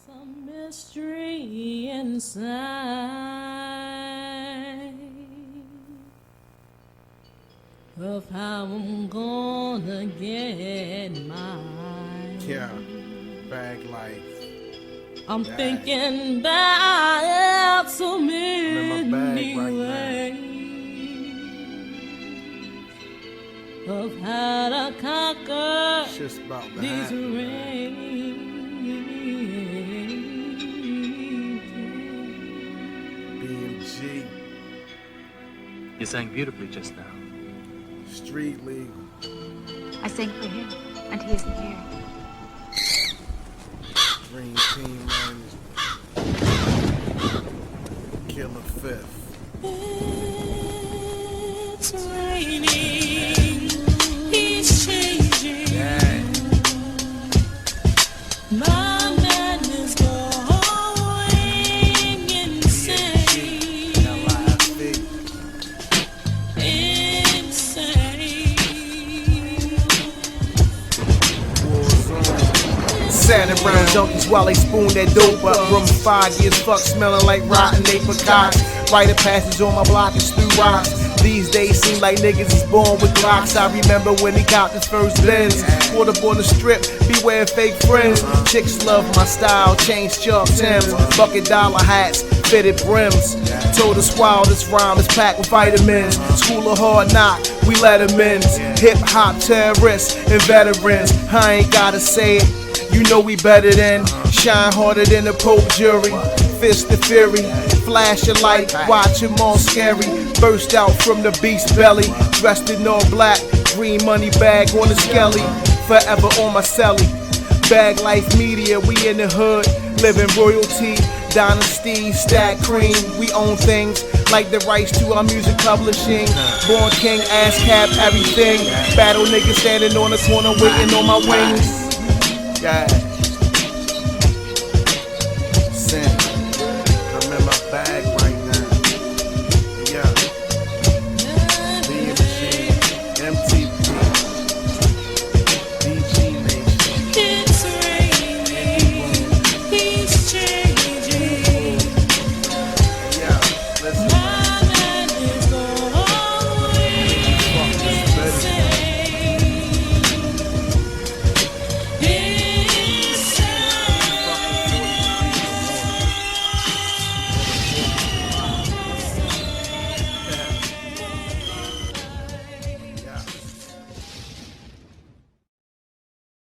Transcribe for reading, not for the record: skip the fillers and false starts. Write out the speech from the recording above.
Some mystery inside of how I'm gonna get mine. Yeah, Bag Life. I'm thinking about so I'm many in my bag right ways of how to conquer Shit's about to these happen, man. rains. BMG, You sang beautifully just now. Street Legal. I sang for him, and he isn't here. Dream Team, man. Killer Fifth. It's raining, he's changing. Yeah. My man is going insane. L.I.F.E. Insane. Sat around junkies while they spoon that dope up. From 5 years fuck smelling like rotten apricots. Rite of passage on my block is through rocks. These days seem like niggas is born with Glocks. I remember when he got his first Benz. Pulled up on the strip, beware fake friends. Chicks love my style, chains, Chuck Timbs, bucket dollar hats, fitted brims. Told us while this rhyme is packed with vitamins. School of hard knock, we let 'em in. Hip hop terrorists and veterans. I ain't gotta say it. You know we better than shine harder than the Pope jury. Fist of fury, flash a light, watch him all scary. Burst out from the beast's belly, dressed in all black, green money bag on the skelly. Forever on my celly. Bag Life Media, we in the hood, living royalty, dynasty, stack cream. We own things like the rights to our music publishing. Born king, ass cap, everything. Battle niggas standing on the corner waiting on my wings. Yeah.